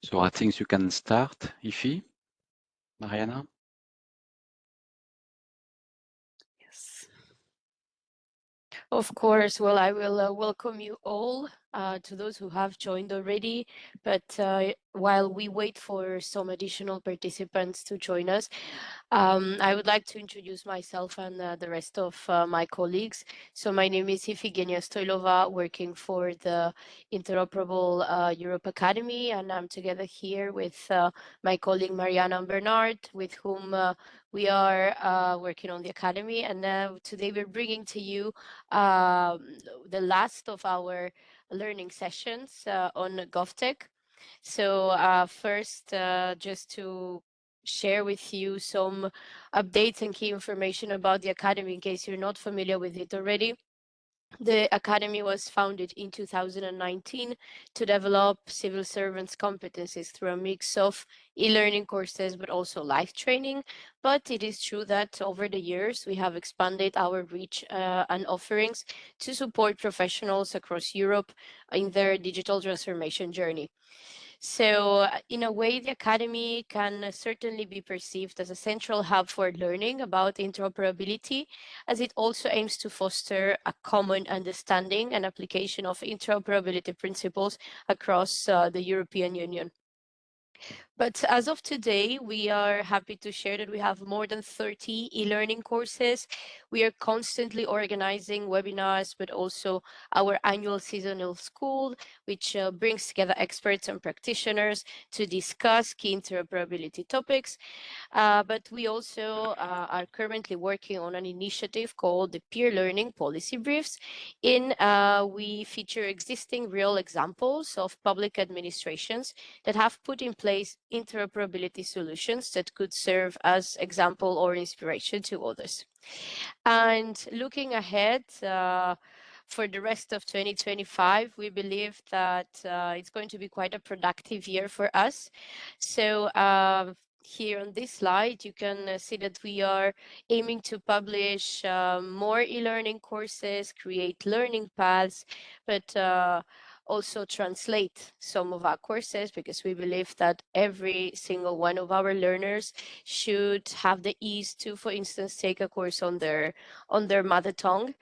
So I think you can start, Ify, Mariana. Yes. Of course. Well, I will welcome you all, to those who have joined already. But while we wait for some additional participants to join us, I would like to introduce myself and the rest of my colleagues. So my name is Ifigenia Stoilova, working for the Interoperable Europe Academy, and I'm together here with my colleague Mariana and Bernard, with whom we are working on the academy. And today we're bringing to you um, the last of our learning sessions on GovTech. So first, just to share with you some updates and key information about the Academy in case you're not familiar with it already. The Academy was founded in 2019 to develop civil servants' competencies through a mix of e-learning courses, but also live training. But it is true that over the years, we have expanded our reach and offerings to support professionals across Europe in their digital transformation journey. So, in a way, the Academy can certainly be perceived as a central hub for learning about interoperability, as it also aims to foster a common understanding and application of interoperability principles across the European Union. But as of today, we are happy to share that we have more than 30 e-learning courses. We are constantly organizing webinars, but also our annual seasonal school, which brings together experts and practitioners to discuss key interoperability topics. But we also are currently working on an initiative called the Peer Learning Policy Briefs. In we feature existing real examples of public administrations that have put in place interoperability solutions that could serve as example or inspiration to others. And looking ahead, for the rest of 2025, we believe that it's going to be quite a productive year for us. So here on this slide, you can see that we are aiming to publish more e-learning courses, create learning paths, but also translate some of our courses, because we believe that every single one of our learners should have the ease to, for instance, take a course on their mother tongue.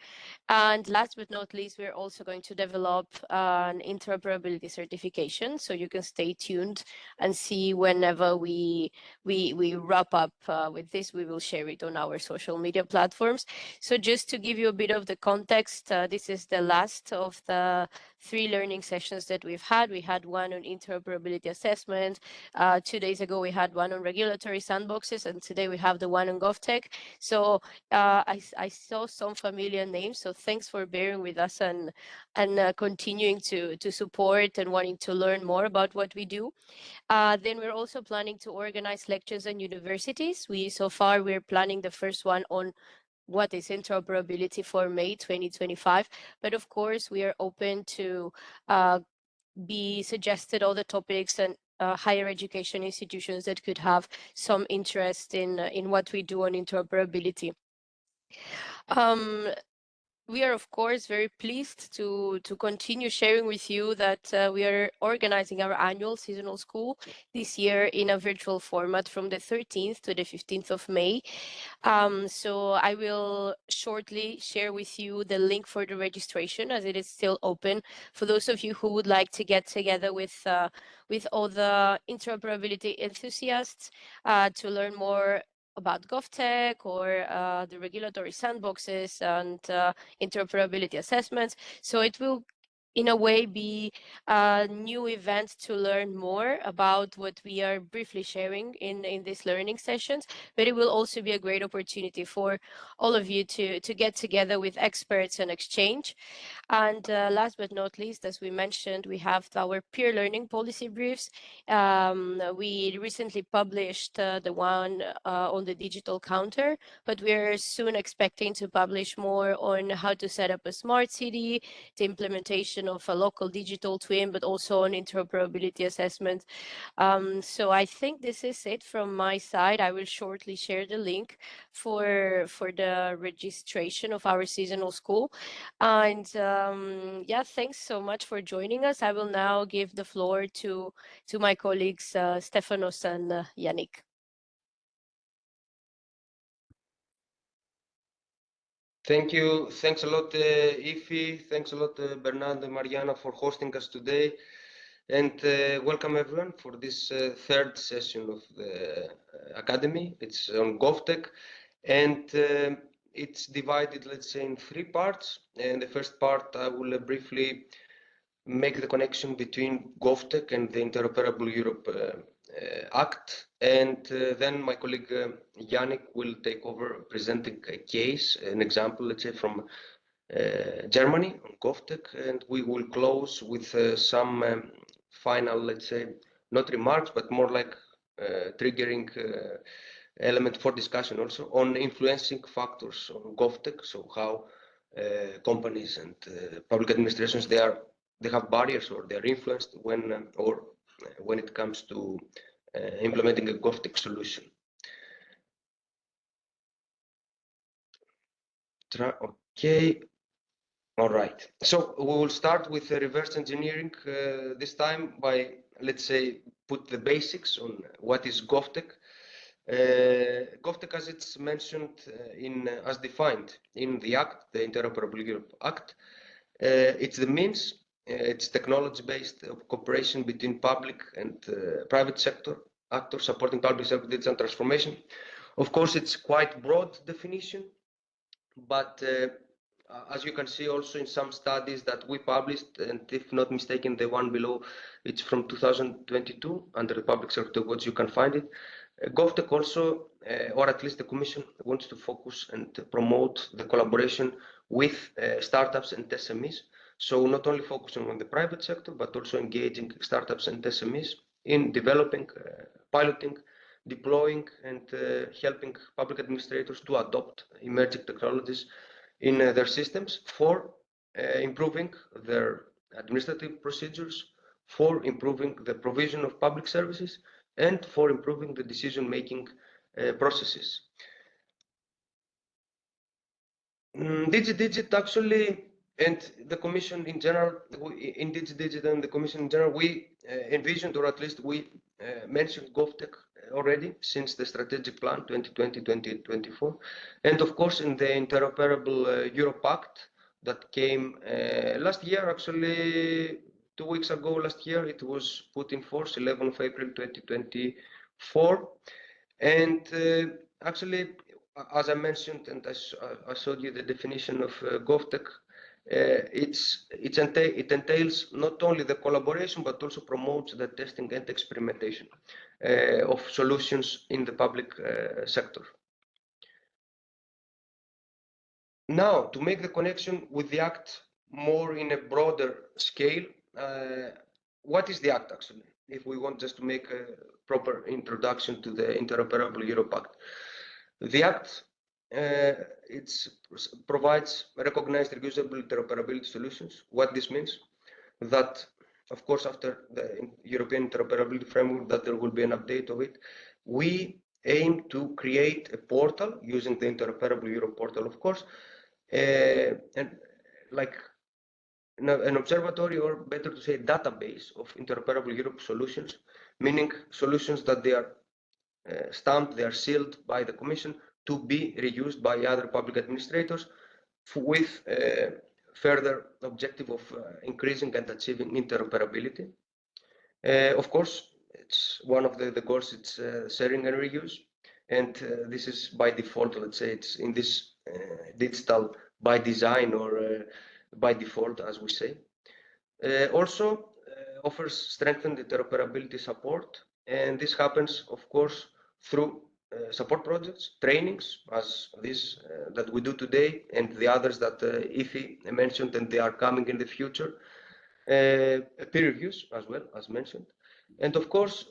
And last but not least, we're also going to develop an interoperability certification. So you can stay tuned and see whenever we wrap up with this, we will share it on our social media platforms. So just to give you a bit of the context, this is the last of the 3 learning sessions that we've had. We had one on interoperability assessment. 2 days ago, we had one on regulatory sandboxes, and today we have the one on GovTech. So I saw some familiar names, so thanks for bearing with us and continuing to support and wanting to learn more about what we do. Then we're also planning to organize lectures in universities. So far we're planning the first one on what is interoperability for May 2025. But of course, we are open to be suggested all the topics and higher education institutions that could have some interest in what we do on interoperability. We are, of course, very pleased to continue sharing with you that we are organizing our annual seasonal school this year in a virtual format from the 13th to the 15th of May. So I will shortly share with you the link for the registration, as it is still open for those of you who would like to get together with all the interoperability enthusiasts to learn more about GovTech or the regulatory sandboxes and interoperability assessments. So it will, in a way, be a new event to learn more about what we are briefly sharing in these learning sessions, but it will also be a great opportunity for all of you to get together with experts and exchange. And last but not least, as we mentioned, we have our peer learning policy briefs. We recently published the one on the digital counter, but we're soon expecting to publish more on how to set up a smart city, the implementation creation of a local digital twin, but also on interoperability assessment. So I think this is it from my side. I will shortly share the link for the registration of our seasonal school. And yeah, thanks so much for joining us. I will now give the floor to my colleagues Stefanos and Yannick. Thank you. Thanks a lot, Ifi. Thanks a lot, Bernardo and Mariana, for hosting us today. And welcome everyone for this third session of the Academy. It's on GovTech. And it's divided, let's say, in three parts. And the first part, I will briefly make the connection between GovTech and the Interoperable Europe Act. And then my colleague Yannick will take over presenting a case, an example, let's say, from Germany on GovTech. And we will close with some final, let's say, not remarks, but more like triggering element for discussion also on influencing factors on GovTech. So how companies and public administrations, they have barriers or they are influenced when it comes to implementing a GovTech solution. Okay. All right. So we will start with reverse engineering this time by, let's say, put the basics on what is GovTech. GovTech, as it's mentioned as defined in the Act, the Interoperable Europe Act, it's the means, it's technology-based cooperation between public and private sector actors supporting public sector digital transformation. Of course, it's quite broad definition, but as you can see also in some studies that we published, and if not mistaken, the one below, it's from 2022 under the public sector awards, you can find it. GovTech also, or at least the Commission, wants to focus and promote the collaboration with startups and SMEs. So not only focusing on the private sector, but also engaging startups and SMEs in developing, piloting, deploying, and helping public administrators to adopt emerging technologies in their systems for improving their administrative procedures, for improving the provision of public services, and for improving the decision-making processes. DigiDigit actually, and the Commission in general, in DigiDigit and the Commission in general, we envisioned, or at least we mentioned GovTech already since the strategic plan 2020-2024, and of course in the Interoperable Europe Act that came last year, actually 2 weeks ago last year, it was put in force 11 of April 2024, and actually, as I mentioned, and I showed you the definition of GovTech, it entails not only the collaboration, but also promotes the testing and experimentation of solutions in the public sector. Now, to make the connection with the Act more in a broader scale, what is the Act actually? If we want just to make a proper introduction to the Interoperable Europe Act. The Act provides recognized reusable interoperability solutions. What this means, that of course after the European Interoperability Framework, that there will be an update of it, we aim to create a portal using the Interoperable Europe portal, of course, and like an observatory, or better to say database of Interoperable Europe solutions, meaning solutions that they are stamped, they are sealed by the Commission to be reused by other public administrators with further objective of increasing and achieving interoperability. Of course, it's one of the goals, it's sharing and reuse, and this is by default, let's say, it's in this digital by design or by default, as we say. Also offers strengthened interoperability support, and this happens, of course, through support projects, trainings, as this that we do today, and the others that Ifi mentioned, and they are coming in the future. Peer reviews as well, as mentioned. And of course,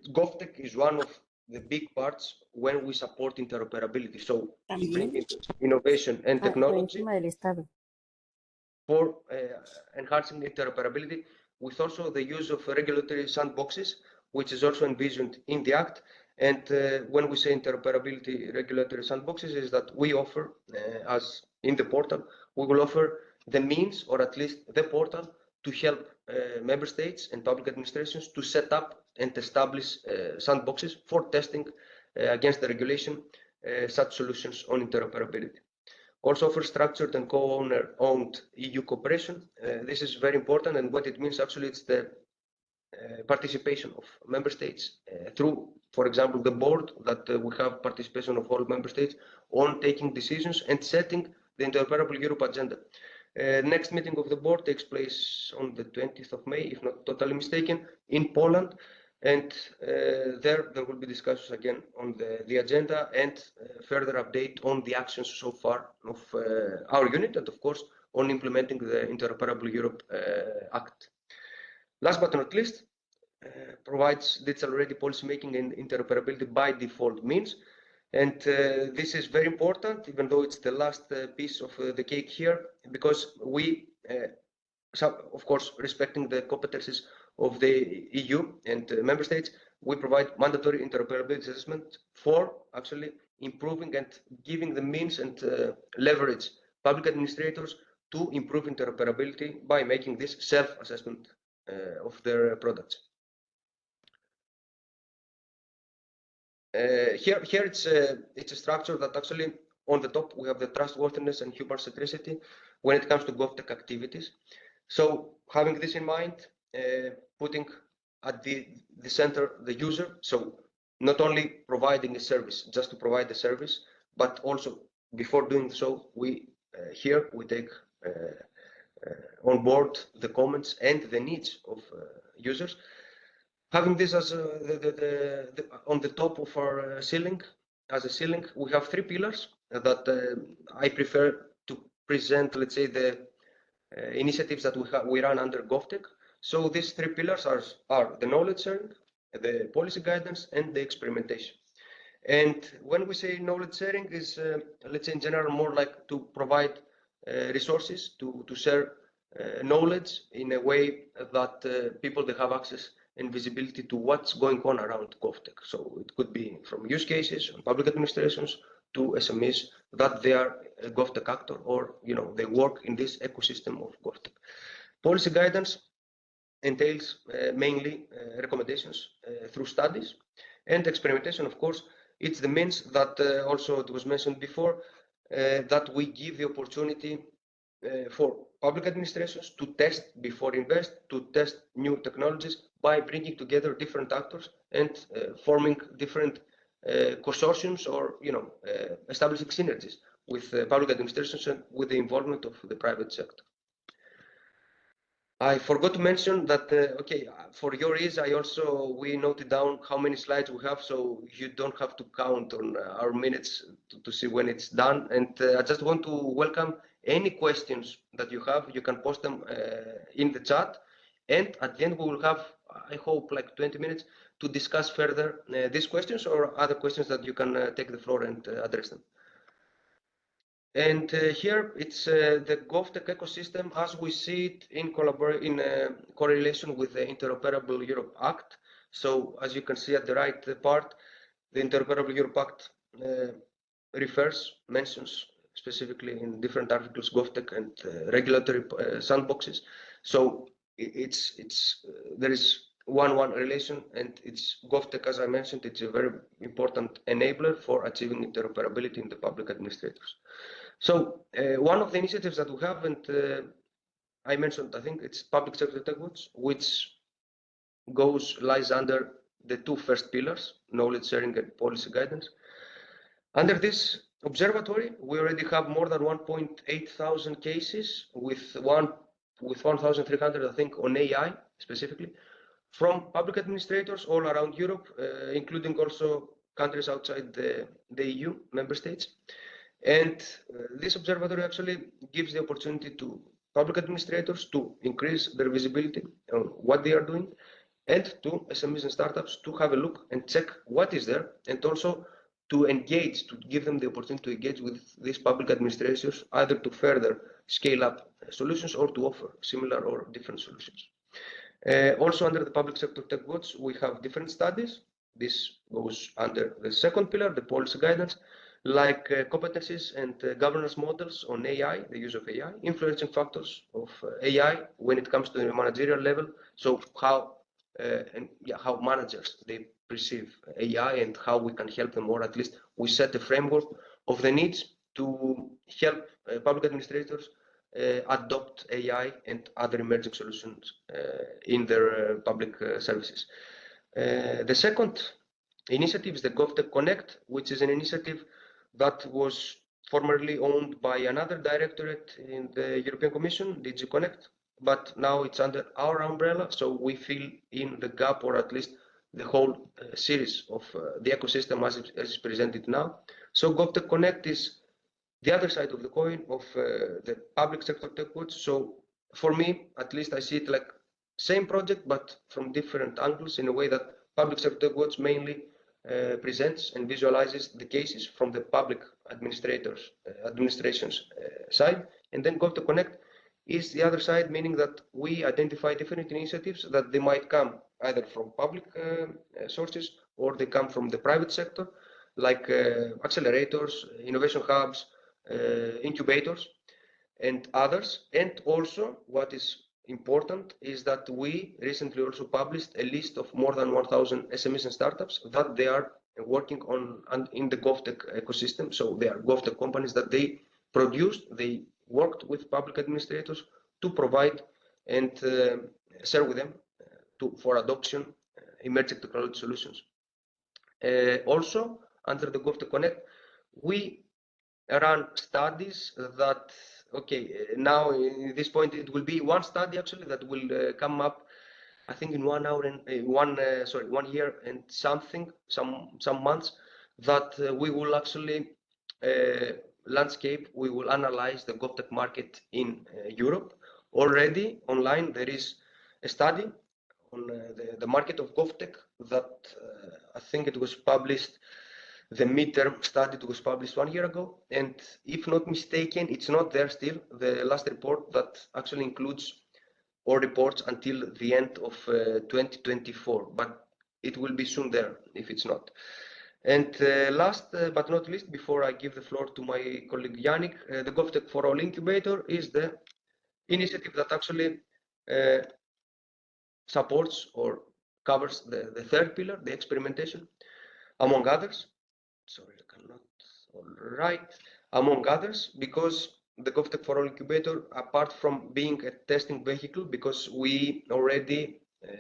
GovTech is one of the big parts when we support interoperability. So bringing innovation and technology for enhancing interoperability with also the use of regulatory sandboxes, which is also envisioned in the Act. And when we say interoperability regulatory sandboxes, is that we offer, as in the portal, we will offer the means, or at least the portal, to help member states and public administrations to set up and establish sandboxes for testing against the regulation such solutions on interoperability. Also offer structured and co-owner-owned EU cooperation. This is very important, and what it means actually it's the participation of member states through, for example, the board that we have participation of all member states on taking decisions and setting the Interoperable Europe agenda. Next meeting of the board takes place on the 20th of May, if not totally mistaken, in Poland. And there will be discussions again on the agenda and further update on the actions so far of our unit, and of course on implementing the Interoperable Europe Act. Last but not least, provides digital ready policymaking and interoperability by default means. And this is very important, even though it's the last piece of the cake here, because we, of course, respecting the competencies of the EU and member states, we provide mandatory interoperability assessment for actually improving and giving the means and leverage public administrators to improve interoperability by making this self-assessment of their products. Here it's a structure that actually on the top we have the trustworthiness and human centricity when it comes to GovTech activities. So having this in mind, putting at the center the user, so not only providing a service just to provide the service, but also before doing so, we here we take on board the comments and the needs of users. Having this as on the top of our ceiling, as a ceiling, we have three pillars that I prefer to present, let's say, the initiatives that we run under GovTech. So these three pillars are the knowledge sharing, the policy guidance, and the experimentation. And when we say knowledge sharing is, let's say in general, more like to provide resources to share knowledge in a way that people that have access and visibility to what's going on around GovTech. So it could be from use cases on public administrations to SMEs that they are a GovTech actor, or they work in this ecosystem of GovTech. Policy guidance entails mainly recommendations through studies, and experimentation, of course, it's the means that also it was mentioned before, that we give the opportunity for public administrations to test before invest, to test new technologies by bringing together different actors and forming different consortiums, or establishing synergies with public administrations and with the involvement of the private sector. I forgot to mention that, okay, for your ease, we noted down how many slides we have, so you don't have to count on our minutes to see when it's done. And I just want to welcome any questions that you have. You can post them in the chat. And at the end, we will have, I hope, like 20 minutes to discuss further these questions or other questions that you can take the floor and address them. And here it's the GovTech ecosystem as we see it in correlation with the Interoperable Europe Act. So as you can see at the right part, the Interoperable Europe Act mentions specifically in different articles GovTech and regulatory sandboxes. So there is one relation, and it's GovTech, as I mentioned, it's a very important enabler for achieving interoperability in the public administrators. So one of the initiatives that we have, and I mentioned, I think it's public sector tech goods, which lies under the two first pillars, knowledge sharing and policy guidance. Under this observatory, we already have more than 1,800 cases with 1,300, I think, on AI specifically, from public administrators all around Europe, including also countries outside the EU member states. And this observatory actually gives the opportunity to public administrators to increase their visibility on what they are doing, and to SMEs and startups to have a look and check what is there, and also to engage, to give them the opportunity to engage with these public administrators, either to further scale up solutions or to offer similar or different solutions. Also under the public sector tech goods, we have different studies. This goes under the second pillar, the policy guidance, like competencies and governance models on AI, the use of AI, influencing factors of AI when it comes to the managerial level. So how how managers they perceive AI and how we can help them, or at least we set a framework of the needs to help public administrators adopt AI and other emerging solutions in their public services. The second initiative is the GovTech Connect, which is an initiative that was formerly owned by another directorate in the European Commission, DG Connect, but now it's under our umbrella, so we fill in the gap, or at least the whole series of the ecosystem as it's presented now. So GovTech Connect is the other side of the coin of the public sector tech goods. So for me, at least, I see it like same project, but from different angles, in a way that public sector tech goods mainly presents and visualizes the cases from the public administration's side, and then GovTech Connect is the other side, meaning that we identify different initiatives that they might come either from public sources or they come from the private sector, like accelerators, innovation hubs, incubators, and others. And also, what is important is that we recently also published a list of more than 1,000 SMEs and startups that they are working on and in the GovTech ecosystem. So they are GovTech companies that they produced, they worked with public administrators to provide and share with them for adoption emerging technology solutions. Also, under the GovTech Connect, we run studies that, okay, now in this point it will be one study actually that will come up, I think in 1 hour and 1 year and something, some months, that we will actually landscape, we will analyze the GovTech market in Europe. Already online there is a study on the market of GovTech that I think it was published. The midterm study was published 1 year ago, and if not mistaken, it's not there still, the last report that actually includes all reports until the end of 2024, but it will be soon there if it's not. And last but not least, before I give the floor to my colleague Yannick, the GovTech for All Incubator is the initiative that actually supports or covers the third pillar, the experimentation, among others. Sorry, I cannot. All right, among others, because the GovTech for All Incubator, apart from being a testing vehicle, because we already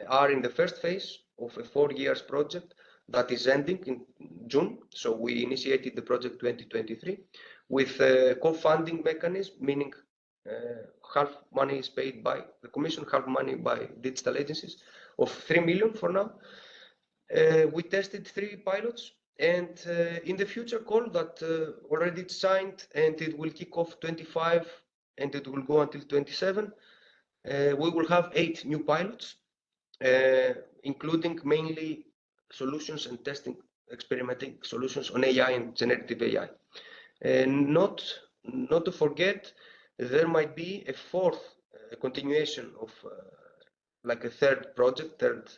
are in the first phase of a 4 years project that is ending in June. So we initiated the project 2023 with a co-funding mechanism, meaning half money is paid by the Commission, half money by digital agencies, of 3 million for now. We tested 3 pilots, and in the future call that already it's signed and it will kick off 25 and it will go until 27, we will have 8 new pilots, including mainly solutions and testing, experimenting solutions on AI and generative AI. Not to forget, there might be a fourth continuation of like a third project, third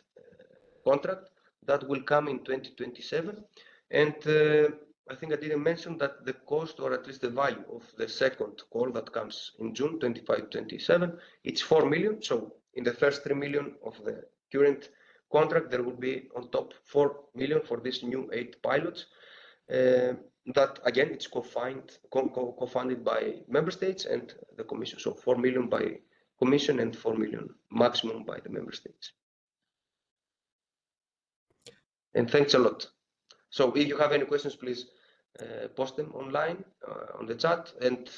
contract that will come in 2027. And I think I didn't mention that the cost, or at least the value of the second call that comes in June 25-27, it's 4 million. So in the first 3 million of the current contract, there will be on top 4 million for these new 8 pilots. That again, it's co-funded by member states and the Commission. So 4 million by Commission and 4 million maximum by the member states. And thanks a lot. So if you have any questions, please post them online on the chat, and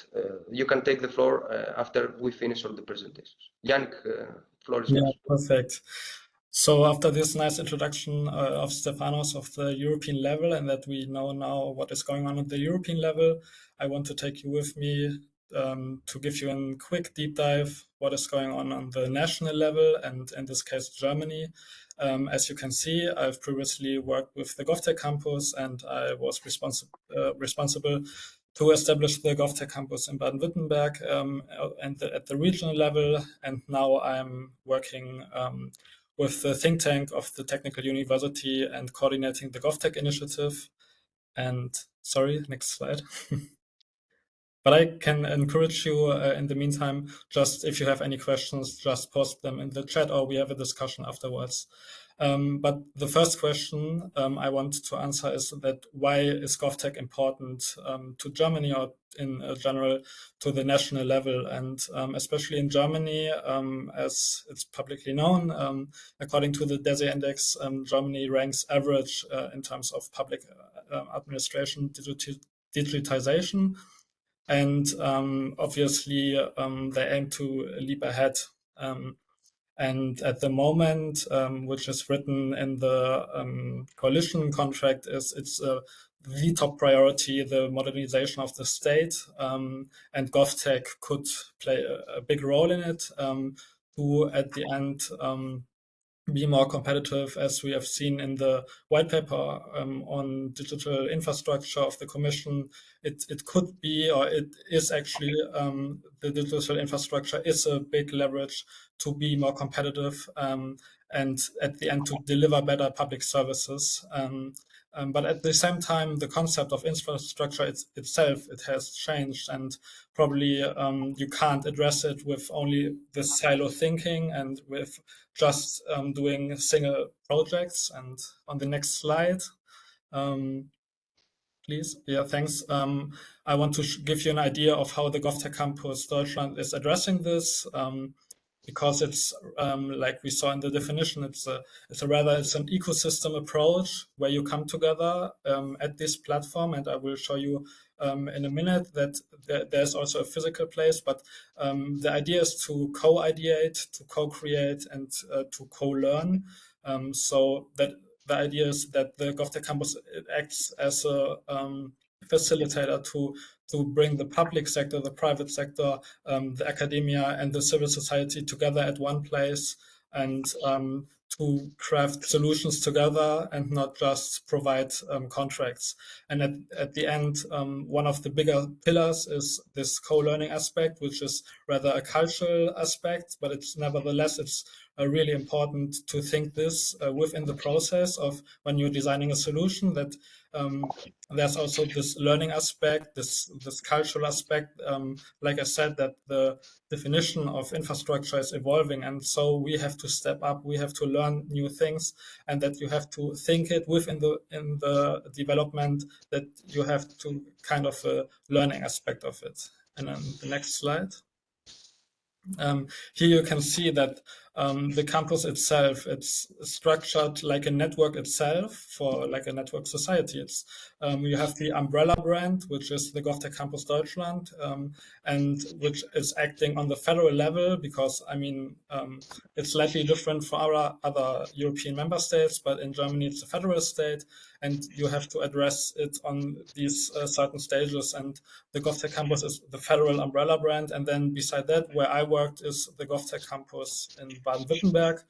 you can take the floor after we finish all the presentations. Yannick, floor is yours. Perfect. So after this nice introduction of Stefanos of the European level, and that we know now what is going on at the European level, I want to take you with me to give you a quick deep dive what is going on the national level, and in this case, Germany. As you can see, I've previously worked with the GovTech campus, and I was responsible to establish the GovTech campus in Baden-Württemberg and at the regional level. And now I'm working with the think tank of the Technical University and coordinating the GovTech initiative. And sorry, next slide. But I can encourage you in the meantime, just if you have any questions, just post them in the chat or we have a discussion afterwards. But the first question I want to answer is that why is GovTech important to Germany or in general to the national level? And especially in Germany, as it's publicly known, according to the DESI index, Germany ranks average in terms of public administration digitization. And obviously, they aim to leap ahead. And at the moment, which is written in the coalition contract, it's the top priority, the modernization of the state. And GovTech could play a big role in it to, at the end, be more competitive, as we have seen in the white paper on digital infrastructure of the Commission. It could be, or it is actually, the digital infrastructure is a big leverage to be more competitive and at the end to deliver better public services. But at the same time, the concept of infrastructure itself, it has changed, and probably you can't address it with only the silo thinking and with just doing single projects. And on the next slide, please. Yeah, thanks. I want to give you an idea of how the GovTech Campus Deutschland is addressing this. Because it's like we saw in the definition, it's an ecosystem approach where you come together at this platform, and I will show you in a minute that there's also a physical place. But the idea is to co-ideate, to co-create, and to co-learn. So that the idea is that the GovTech Campus acts as a facilitator to bring the public sector, the private sector, the academia, and the civil society together at one place, and to craft solutions together and not just provide contracts. And at the end, one of the bigger pillars is this co-learning aspect, which is rather a cultural aspect, but it's nevertheless, it's really important to think this within the process of when you're designing a solution, that there's also this learning aspect, this cultural aspect. Like I said, that the definition of infrastructure is evolving, and so we have to step up. We have to learn new things, and that you have to think it within the development. That you have to kind of a learning aspect of it. And then the next slide. Here you can see that the campus itself, it's structured like a network itself, for like a network society. It's you have the umbrella brand, which is the GovTech Campus Deutschland, and which is acting on the federal level, because I mean it's slightly different for our other European member states, but in Germany it's a federal state, and you have to address it on these certain stages. And the GovTech Campus is the federal umbrella brand, and then beside that, where I worked, is the GovTech Campus in Baden-Württemberg,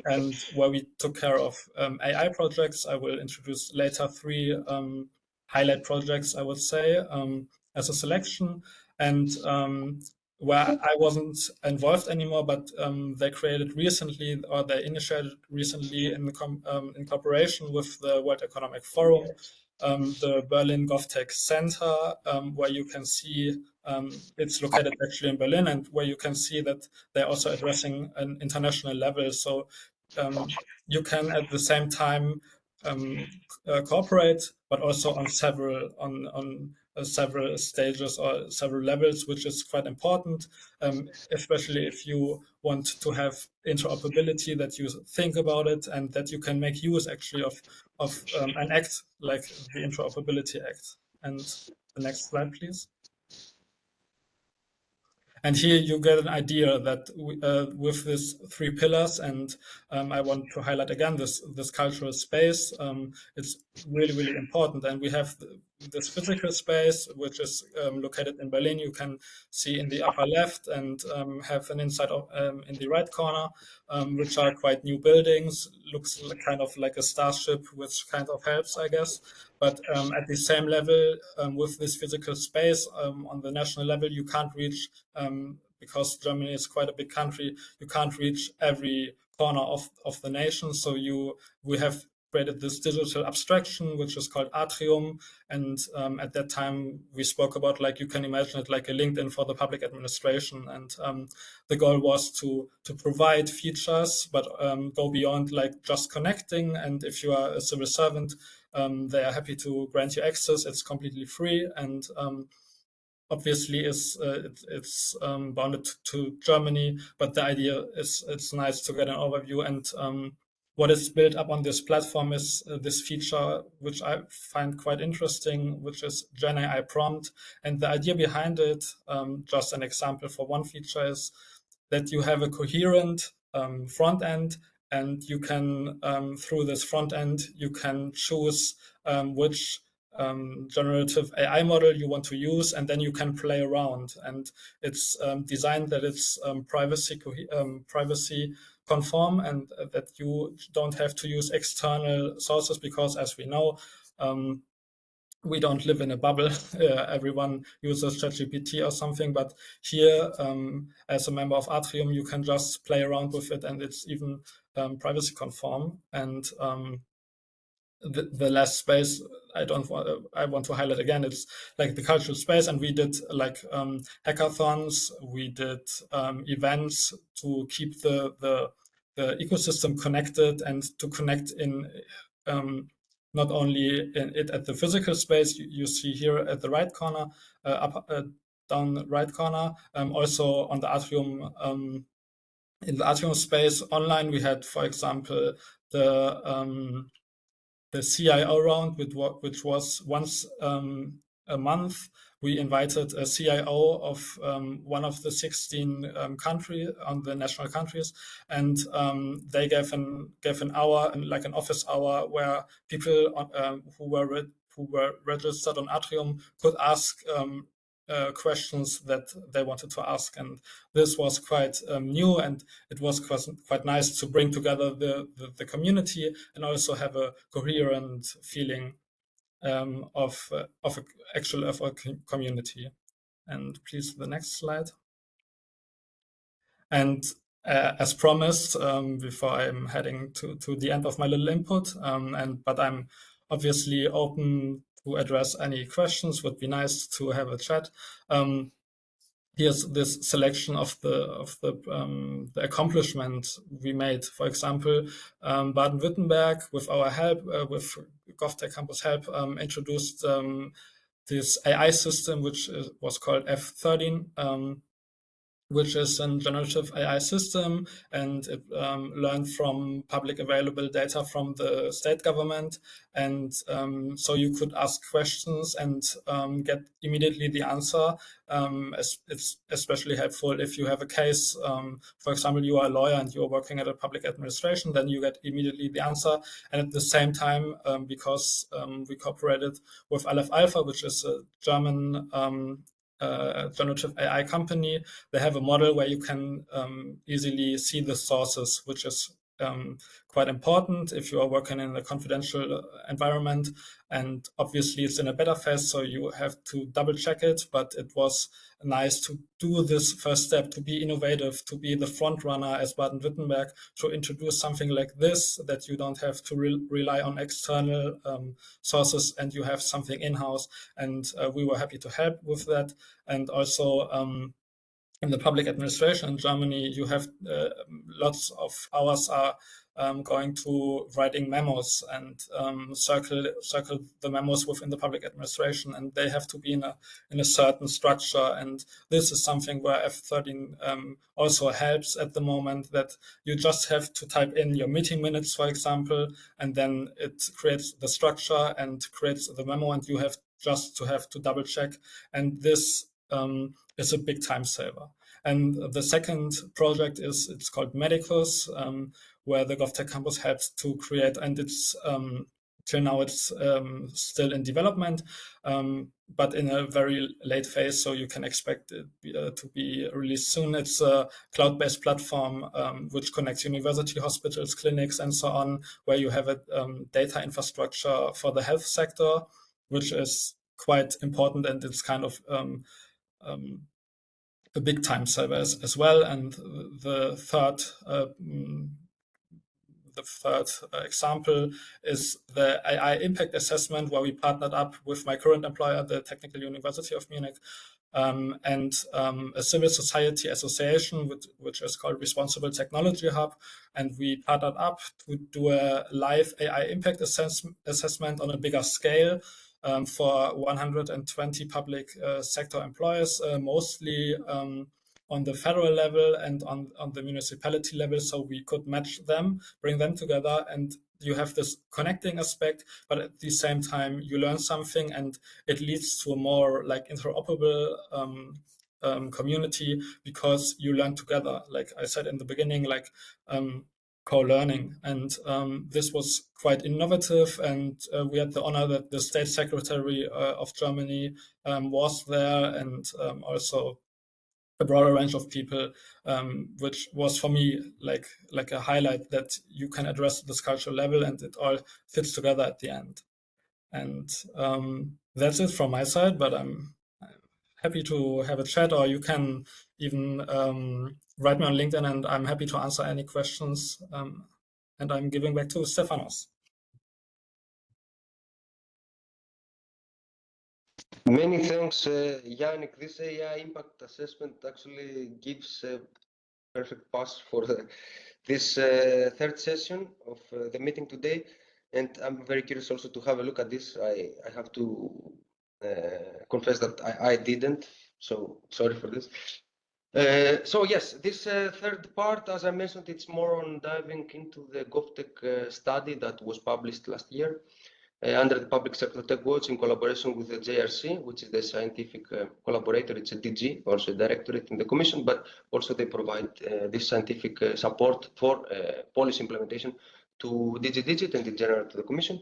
and where we took care of AI projects. I will introduce later 3 highlight projects, I would say, as a selection, and where I wasn't involved anymore, but they created recently, or they initiated recently in cooperation with the World Economic Forum, the Berlin GovTech Center, where you can see it's located actually in Berlin, and where you can see that they're also addressing an international level. So you can at the same time cooperate, but also on several several stages or several levels, which is quite important, especially if you want to have interoperability, that you think about it and that you can make use actually of an act like the Interoperability Act. And the next slide, please. And here you get an idea that with these 3 pillars, and I want to highlight again this cultural space, it's really, really important. And we have this physical space, which is located in Berlin. You can see in the upper left and have an insight of, in the right corner, which are quite new buildings. Looks kind of like a starship, which kind of helps, I guess. But at the same level, with this physical space, on the national level, you can't reach, because Germany is quite a big country, you can't reach every corner of the nation. So we have created this digital abstraction, which is called Atrium. And at that time, we spoke about, like, you can imagine it like a LinkedIn for the public administration. And the goal was to provide features, but go beyond like just connecting. And if you are a civil servant, they are happy to grant you access. It's completely free. And obviously it's bounded to Germany, but the idea is it's nice to get an overview. And what is built up on this platform is this feature, which I find quite interesting, which is Gen AI prompt. And the idea behind it, just an example for one feature, is that you have a coherent front end, and you can, through this front end, you can choose which generative AI model you want to use, and then you can play around. And it's designed that it's privacy conform, and that you don't have to use external sources, because as we know, we don't live in a bubble. Everyone uses ChatGPT or something, but here, as a member of Atrium, you can just play around with it, and it's even privacy conform. And the last space I want to highlight again, it's like the cultural space. And we did like hackathons, we did events to keep the ecosystem connected, and to connect in not only in it at the physical space you see here at the right corner, down right corner, also on the Atrium, in the Atrium space online. We had, for example, the CIO round, which was once a month. We invited a CIO of one of the 16 country on the national countries, and they gave an hour, like an office hour, where people who were registered on Atrium could ask questions that they wanted to ask. And this was quite new, and it was quite nice to bring together the community, and also have a coherent feeling of a community. And please, the next slide. And as promised, before I'm heading to the end of my little input, but I'm obviously open to address any questions. Would be nice to have a chat. Here's this selection of the accomplishment we made. For example, Baden-Württemberg, with our help, with GovTech Campus help, introduced this AI system, which was called F13, which is a generative AI system, and it learned from public available data from the state government. And so you could ask questions and get immediately the answer. It's especially helpful if you have a case. For example, you are a lawyer and you are working at a public administration, then you get immediately the answer. And at the same time, because we cooperated with Aleph Alpha, which is a German generative AI company, they have a model where you can easily see the sources, which is quite important if you are working in a confidential environment. And obviously it's in a beta phase, so you have to double check it, but it was nice to do this first step, to be innovative, to be the front runner as Baden-Württemberg, to introduce something like this, that you don't have to rely on external sources, and you have something in-house. And we were happy to help with that. And also in the public administration in Germany, you have lots of hours are going to writing memos, and circle the memos within the public administration, and they have to be in a certain structure. And this is something where F13 also helps at the moment, that you just have to type in your meeting minutes, for example, and then it creates the structure and creates the memo, and you have just to double check. And this is a big time saver. And the second project it's called Medicus, where the GovTech Campus helps to create, and it's till now it's still in development, but in a very late phase, so you can expect it to be released soon. It's a cloud-based platform which connects university, hospitals, clinics, and so on, where you have a data infrastructure for the health sector, which is quite important, and it's kind of a big time saver as well. And the third example is the AI impact assessment, where we partnered up with my current employer, the Technical University of Munich, and a civil society association, which is called Responsible Technology Hub. And we partnered up to do a live AI impact assessment on a bigger scale for 120 public sector employers, mostly on the federal level and on the municipality level, so we could match them, bring them together, and you have this connecting aspect, but at the same time you learn something, and it leads to a more like interoperable community, because you learn together, like I said in the beginning, like co-learning. And this was quite innovative, and we had the honor that the State Secretary of Germany was there, and also a broader range of people, which was for me like a highlight, that you can address this cultural level and it all fits together at the end. And that's it from my side, but I'm happy to have a chat, or you can even write me on LinkedIn, and I'm happy to answer any questions. And I'm giving back to Stefanos. Many thanks, Yannick. This AI impact assessment actually gives a perfect pass for this third session of the meeting today. And I'm very curious also to have a look at this. I have to confess that I didn't, so sorry for this. So yes, this third part, as I mentioned, it's more on diving into the GovTech study that was published last year under the Public Sector Tech Watch in collaboration with the JRC, which is the scientific collaborator. It's a DG, also a directorate in the Commission, but also they provide this scientific support for policy implementation to DigiDigit and in general to the Commission.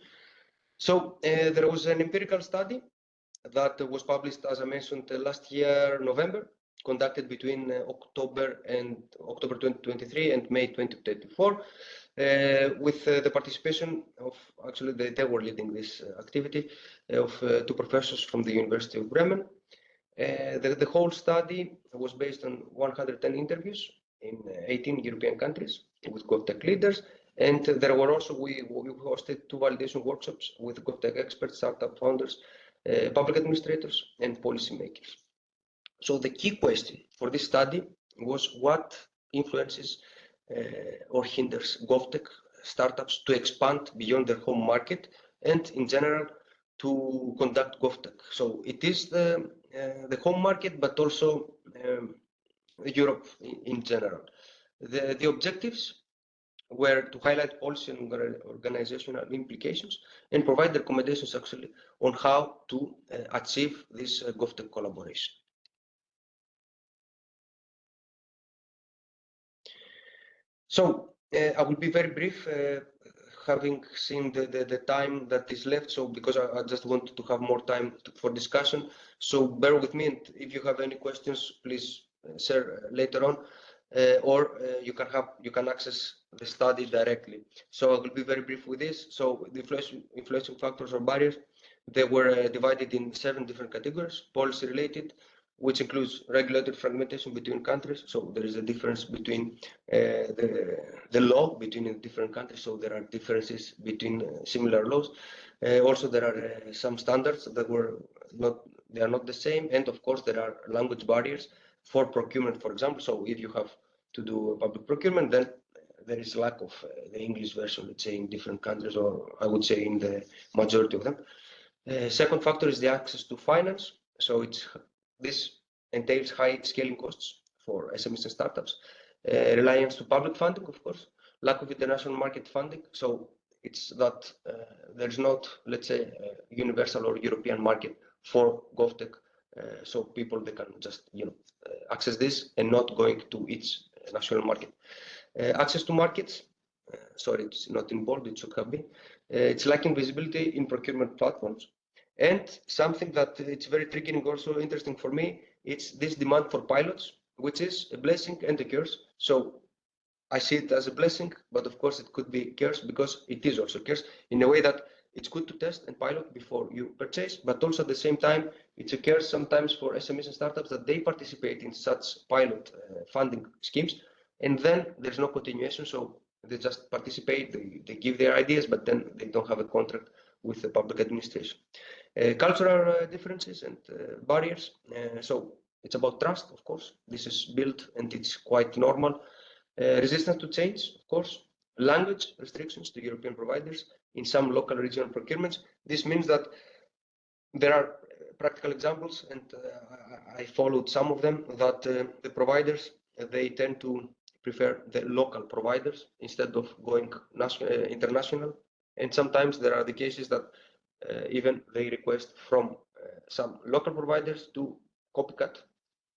So there was an empirical study that was published, as I mentioned, last year, November, conducted between October 2023 and May 2024, with the participation of, actually they were leading this activity, of two professors from the University of Bremen. The whole study was based on 110 interviews in 18 European countries with GovTech leaders. And there were also, we hosted 2 validation workshops with GovTech experts, startup founders, public administrators, and policymakers. So the key question for this study was what influences or hinders GovTech startups to expand beyond their home market and in general to conduct GovTech. So it is the home market, but also Europe in general. The objectives were to highlight policy and organizational implications and provide recommendations actually on how to achieve this GovTech collaboration. So I will be very brief, having seen the time that is left. So because I just want to have more time for discussion. So bear with me, and if you have any questions, please share later on, or you can access the study directly. So I will be very brief with this. So the influencing factors or barriers, they were divided in 7 different categories: policy related, which includes regulated fragmentation between countries. So there is a difference between the law between different countries. So there are differences between similar laws. Also, there are some standards that they are not the same. And of course, there are language barriers for procurement, for example. So if you have to do a public procurement, then there is lack of the English version, let's say, in different countries, or I would say in the majority of them. Second factor is the access to finance. So this entails high scaling costs for SMEs and startups, reliance to public funding, of course, lack of international market funding. So it's that there's not, let's say, a universal or European market for GovTech, so people they can just access this and not going to each national market. Access to markets. sorry, it's not in bold, it should have been. It's lacking visibility in procurement platforms. And something that it's very triggering, also interesting for me, it's this demand for pilots, which is a blessing and a curse. So I see it as a blessing, but of course it could be a curse, because it is also a curse in a way that it's good to test and pilot before you purchase, but also at the same time, it's a curse sometimes for SMEs and startups that they participate in such pilot funding schemes, and then there's no continuation. So they just participate, they give their ideas, but then they don't have a contract with the public administration. Cultural differences and barriers. So it's about trust, of course. This is built and it's quite normal. Resistance to change, of course. Language restrictions to European providers in some local regional procurements. This means that there are practical examples, and I followed some of them, that the providers, they tend to prefer the local providers instead of going international. And sometimes there are the cases that even they request from some local providers to copycat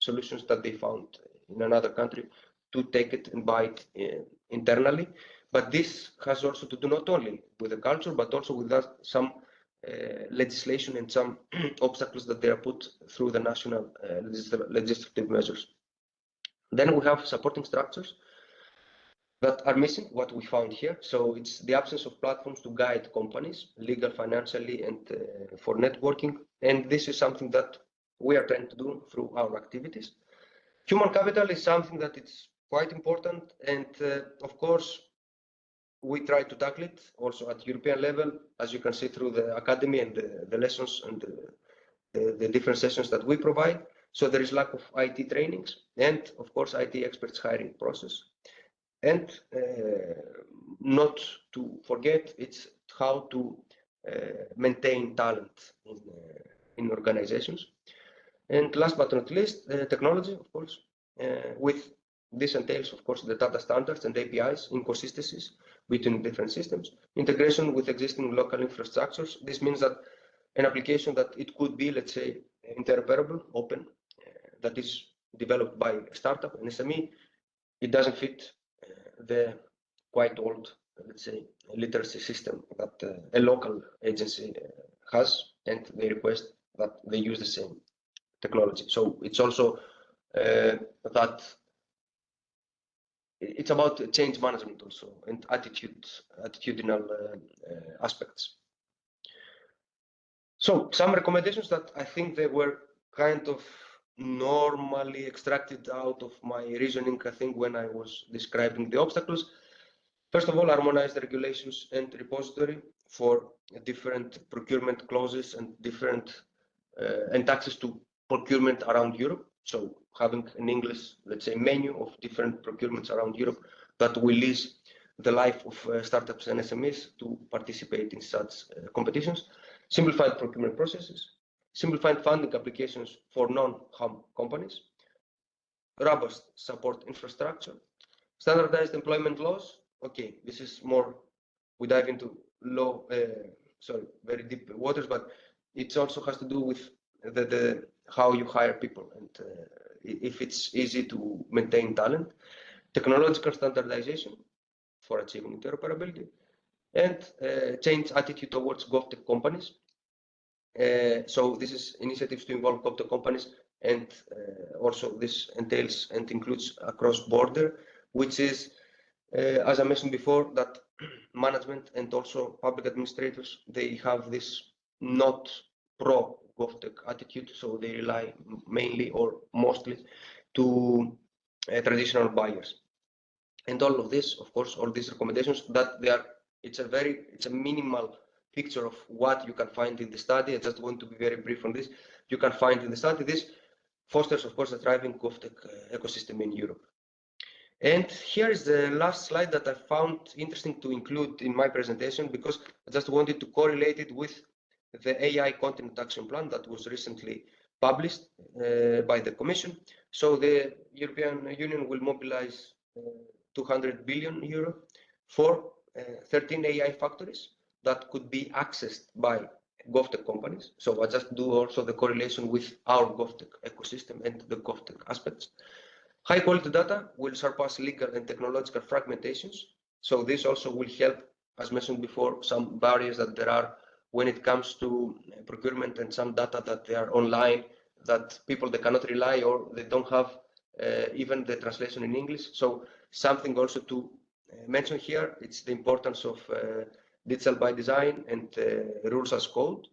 solutions that they found in another country, to take it and buy it internally. But this has also to do not only with the culture, but also with some legislation and some obstacles that they are put through the national legislative measures. Then we have supporting structures that are missing, what we found here. So it's the absence of platforms to guide companies, legal, financially, and for networking. And this is something that we are trying to do through our activities. Human capital is something that it's quite important, and of course, we try to tackle it also at European level, as you can see through the academy and the lessons and the different sessions that we provide. So there is lack of IT trainings and, of course, IT experts hiring process. And not to forget, it's how to maintain talent in organizations. And last but not least, technology, of course, with this entails, of course, the data standards and APIs, inconsistencies between different systems, integration with existing local infrastructures. This means that an application that it could be, let's say, interoperable, open, that is developed by a startup, an SME, it doesn't fit the quite old, let's say, literacy system that a local agency has, and they request that they use the same technology. So it's also that it's about change management also, and attitudinal aspects. So some recommendations that I think they were kind of normally extracted out of my reasoning, I think, when I was describing the obstacles. First of all, harmonize the regulations and repository for different procurement clauses and different and access to procurement around Europe. So having an English, let's say, menu of different procurements around Europe that will ease the life of startups and SMEs to participate in such competitions. Simplified procurement processes, simplified funding applications for non-hub companies, robust support infrastructure, standardized employment laws. Okay, this is more, we dive into very deep waters, but it also has to do with how you hire people, and if it's easy to maintain talent, technological standardization for achieving interoperability, and change attitude towards GovTech companies. So this is initiatives to involve GovTech companies, and also this entails and includes across border, which is, as I mentioned before, that management and also public administrators, they have this not pro GovTech attitude, so they rely mainly or mostly to traditional buyers. And all of this, of course, all these recommendations, that they are, it's a minimal picture of what you can find in the study. I just want to be very brief on this. You can find in the study, this fosters, of course, a thriving GovTech ecosystem in Europe. And here is the last slide that I found interesting to include in my presentation, because I just wanted to correlate it with the AI Content Action Plan that was recently published by the Commission. So the European Union will mobilize 200 billion euro for 13 AI factories that could be accessed by GovTech companies. So I just do also the correlation with our GovTech ecosystem and the GovTech aspects. High quality data will surpass legal and technological fragmentations. So this also will help, as mentioned before, some barriers that there are when it comes to procurement and some data that they are online that people they cannot rely or they don't have even the translation in English. So something also to mention here, it's the importance of digital by design and rules as code.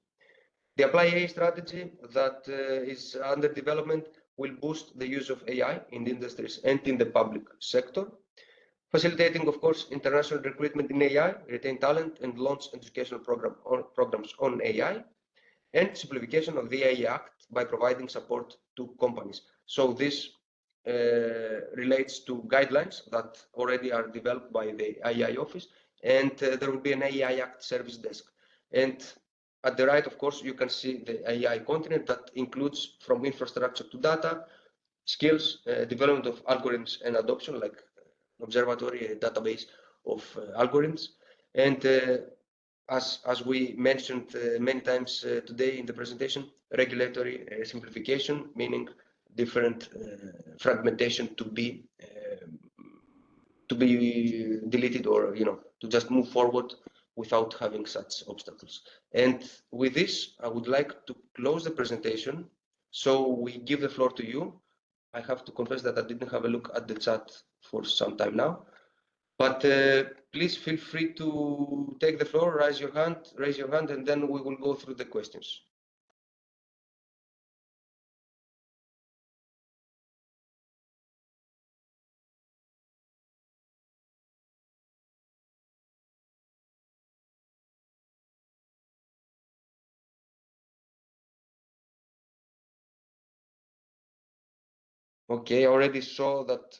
The Apply AI strategy that is under development will boost the use of AI in the industries and in the public sector, facilitating, of course, international recruitment in AI, retain talent, and launch educational programs on AI, and simplification of the AI Act by providing support to companies. So this relates to guidelines that already are developed by the AI office, and there will be an AI Act service desk. And at the right, of course, you can see the AI continent that includes from infrastructure to data, skills, development of algorithms and adoption, like observatory, a database of algorithms. And as we mentioned many times today in the presentation, regulatory simplification, meaning different fragmentation to be deleted or to just move forward without having such obstacles. And with this, I would like to close the presentation. So we give the floor to you. I have to confess that I didn't have a look at the chat for some time now. But please feel free to take the floor, raise your hand, and then we will go through the questions. Okay, I already saw that,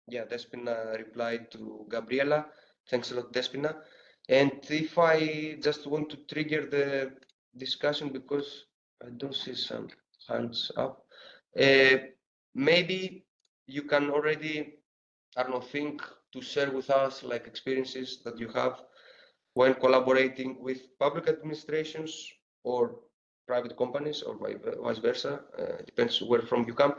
yeah, Despina replied to Gabriela. Thanks a lot, Despina. And if I just want to trigger the discussion because I don't see some hands up, maybe you can already, I don't know, think to share with us like experiences that you have when collaborating with public administrations or private companies or vice versa, depends where from you come.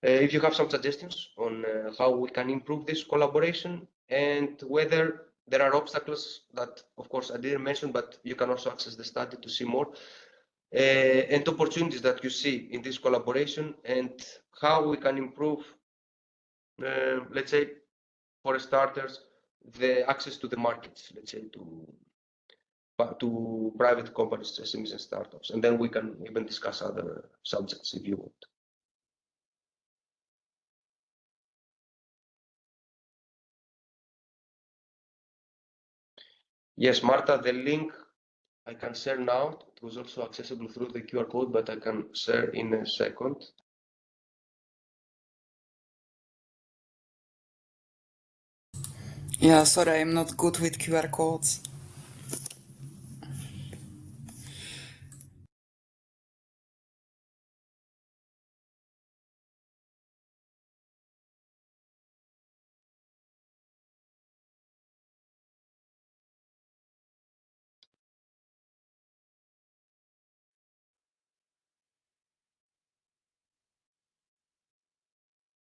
If you have some suggestions on how we can improve this collaboration and whether there are obstacles that, of course, I didn't mention, but you can also access the study to see more, and opportunities that you see in this collaboration and how we can improve, let's say, for starters, the access to the markets, let's say, to private companies, SMEs and startups. And then we can even discuss other subjects if you want. Yes, Marta, the link I can share now. It was also accessible through the QR code, but I can share in a second. Yeah, sorry, I'm not good with QR codes.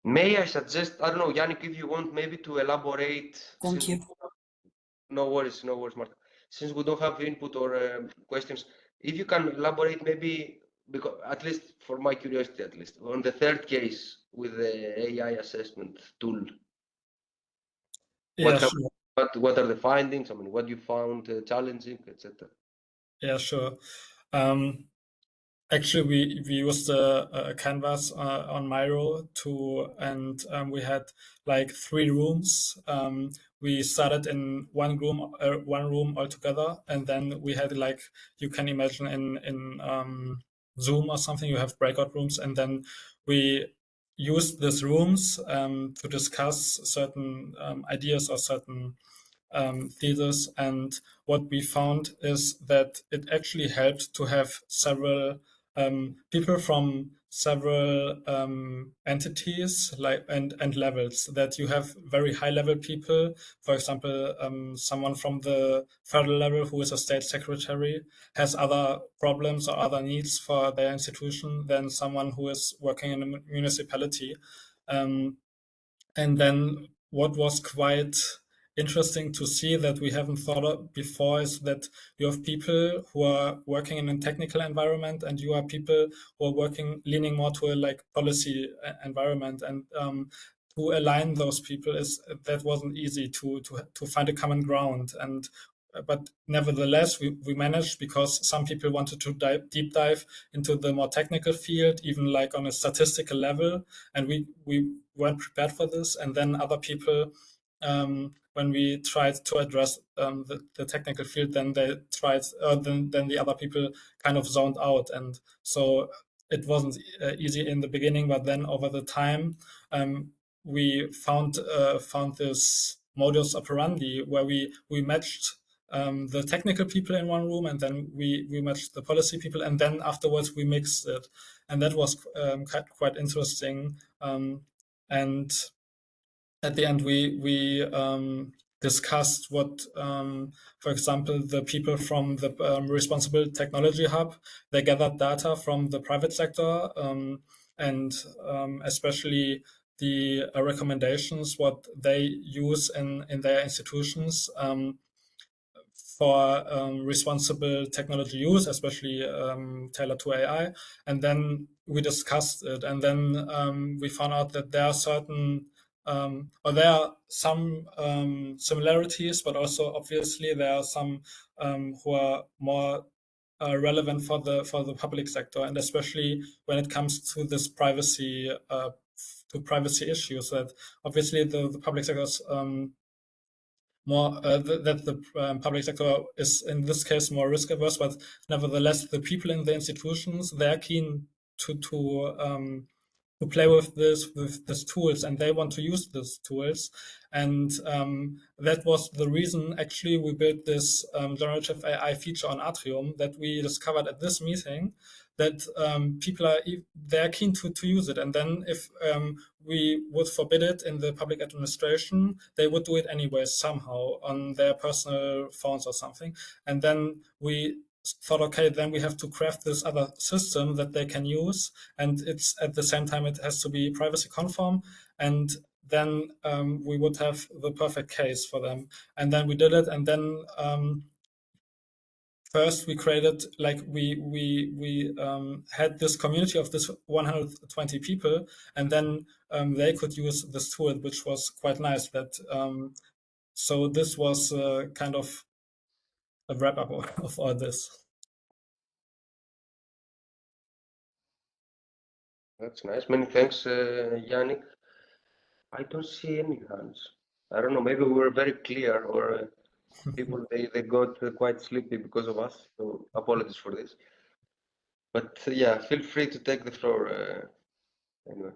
May I suggest, I don't know, Yannick, if you want maybe to elaborate. Thank you. No worries, Marta. Since we don't have input or questions, if you can elaborate maybe, because at least for my curiosity, at least on the third case with the AI assessment tool. Yeah, sure. What are the findings? I mean, what you found challenging, etc. Yeah, sure. Actually, we used a canvas on Miro and we had like 3 rooms. We started in one room altogether, and then we had, like, you can imagine in Zoom or something, you have breakout rooms, and then we used these rooms to discuss certain ideas or certain thesis. And what we found is that it actually helped to have several people from several entities and levels, that you have very high level people, for example, someone from the federal level who is a state secretary has other problems or other needs for their institution than someone who is working in a municipality. And then what was quite interesting to see that we haven't thought of before is that you have people who are working in a technical environment, and you are people who are leaning more to a like policy environment, and to align those people that wasn't easy to find a common ground. And but nevertheless, we managed, because some people wanted to deep dive into the more technical field, even like on a statistical level, and we weren't prepared for this. And then other people, when we tried to address the technical field, then they tried, then the other people kind of zoned out, and so it wasn't easy in the beginning. But then over the time, we found this modus operandi where we matched the technical people in one room, and then we matched the policy people, and then afterwards we mixed it, and that was quite interesting. And at the end, we discussed what, for example, the people from the Responsible Technology Hub, they gathered data from the private sector, and especially the recommendations what they use in their institutions for responsible technology use, especially tailored to AI. And then we discussed it, and then we found out that there are certain or there are some similarities, but also obviously there are some who are more relevant for the public sector, and especially when it comes to this privacy issues. That obviously the public sector is more that the public sector is in this case more risk averse, but nevertheless the people in the institutions, they're keen to play with these tools, and they want to use these tools. And that was the reason actually we built this generative AI feature on Atrium that we discovered at this meeting, that people they're keen to use it. And then if we would forbid it in the public administration, they would do it anyway somehow on their personal phones or something. And then we thought, okay, then we have to craft this other system that they can use, and it's at the same time it has to be privacy conform, and then we would have the perfect case for them. And then we did it, and then first we created, like we had this community of this 120 people, and then they could use this tool, which was quite nice. That so this was kind of a wrap up of all this. That's nice. Many thanks, Yannick. I don't see any hands. I don't know. Maybe we were very clear, or people they got quite sleepy because of us. So apologies for this. But yeah, feel free to take the floor. Anyway.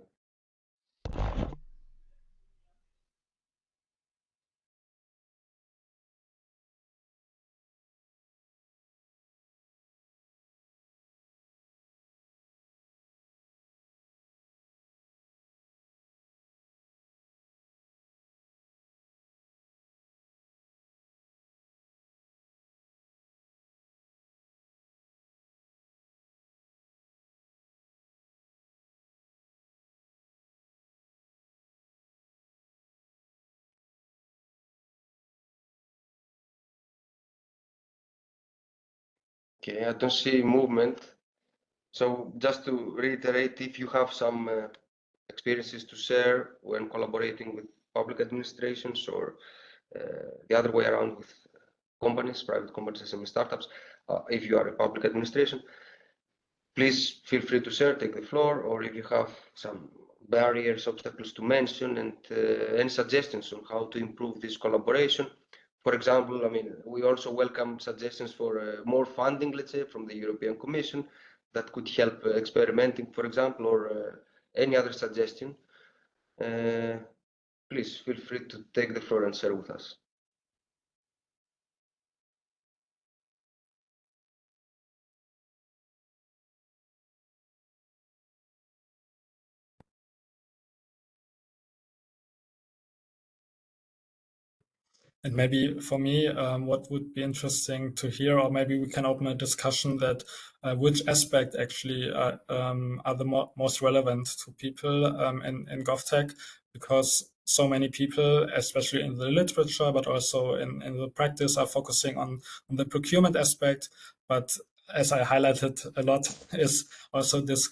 Okay, I don't see movement. So just to reiterate, if you have some experiences to share when collaborating with public administrations, or the other way around with companies, private companies, SME startups, if you are a public administration, please feel free to share, take the floor, or if you have some barriers, obstacles to mention, and any suggestions on how to improve this collaboration. For example, I mean, we also welcome suggestions for more funding, let's say, from the European Commission that could help experimenting, for example, or any other suggestion. Please feel free to take the floor and share with us. And maybe for me, what would be interesting to hear, or maybe we can open a discussion that which aspect actually are the most relevant to people in GovTech, because so many people, especially in the literature, but also in the practice, are focusing on the procurement aspect. But as I highlighted a lot, is also this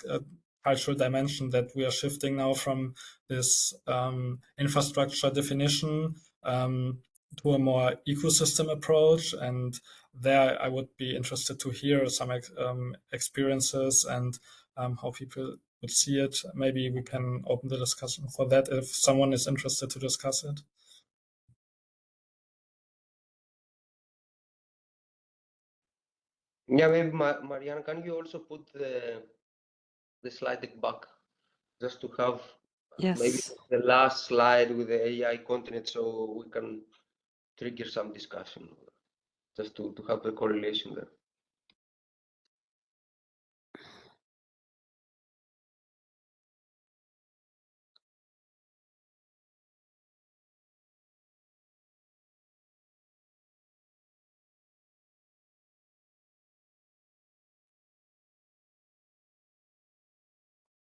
cultural dimension that we are shifting now from this infrastructure definition to a more ecosystem approach. And there I would be interested to hear some experiences and how people would see it. Maybe we can open the discussion for that if someone is interested to discuss it. Yeah, maybe Mariana, can you also put the slide deck back just to have maybe Yes. the last slide with the AI content so we can trigger some discussion just to have the correlation there.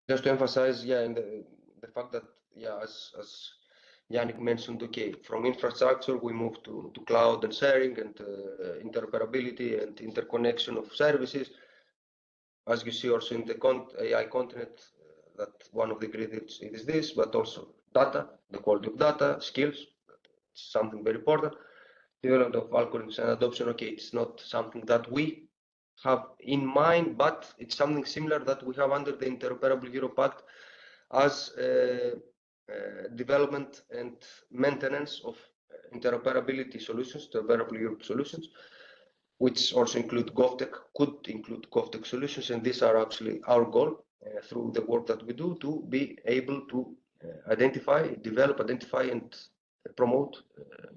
Just to emphasize, yeah, and the fact that, yeah, as Yannick mentioned, okay, from infrastructure we move to cloud and sharing and interoperability and interconnection of services. As you see also in the AI content, that one of the ingredients is this, but also data, the quality of data, skills, something very important. Development of algorithms and adoption, okay, it's not something that we have in mind, but it's something similar that we have under the Interoperable Europe Act as development and maintenance of interoperability solutions, interoperable Europe solutions, which also include GovTech, could include GovTech solutions, and these are actually our goal through the work that we do to be able to identify, develop, identify, and promote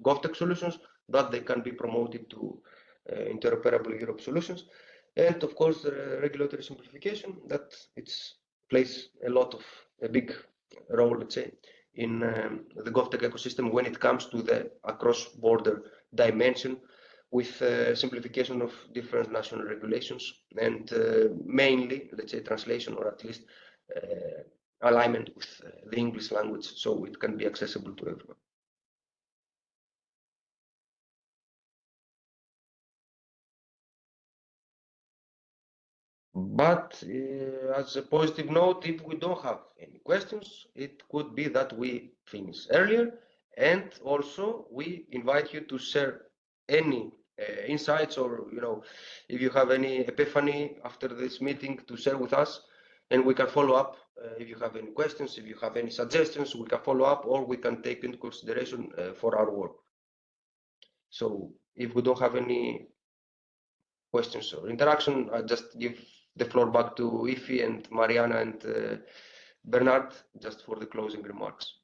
GovTech solutions that they can be promoted to interoperable Europe solutions. And of course, the regulatory simplification that it's plays a big role, let's say, in the GovTech ecosystem when it comes to the across-border dimension with simplification of different national regulations and mainly, let's say, translation or at least alignment with the English language so it can be accessible to everyone. But as a positive note, if we don't have any questions, it could be that we finish earlier. And also, we invite you to share any insights or, if you have any epiphany after this meeting to share with us, and we can follow up. If you have any questions, if you have any suggestions, we can follow up or we can take into consideration for our work. So if we don't have any questions or interaction, I just give the floor back to Ifi and Mariana and Bernard just for the closing remarks.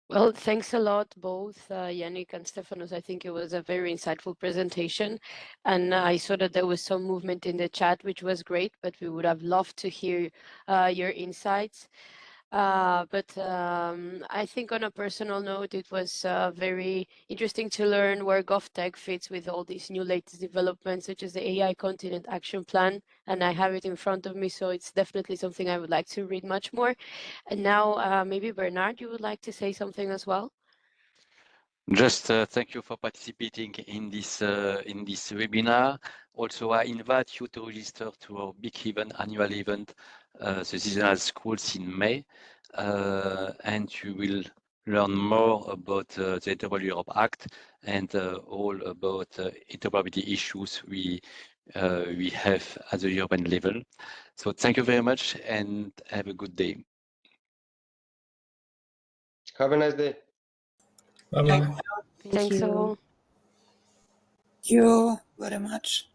Well, thanks a lot, both Yannick and Stefanos. I think it was a very insightful presentation. And I saw that there was some movement in the chat, which was great, but we would have loved to hear your insights. But I think on a personal note, it was very interesting to learn where GovTech fits with all these new latest developments, such as the AI Continent Action Plan. And I have it in front of me, so it's definitely something I would like to read much more. And now maybe Bernard, you would like to say something as well? Just thank you for participating in this webinar. Also, I invite you to register to our big event, annual event, the seasonal schools in May, and you will learn more about the Interoperable Europe Act and all about interoperability issues we have at the European level. So thank you very much and have a good day. Have a nice day. Bye-bye. Thanks all. Thank you very much.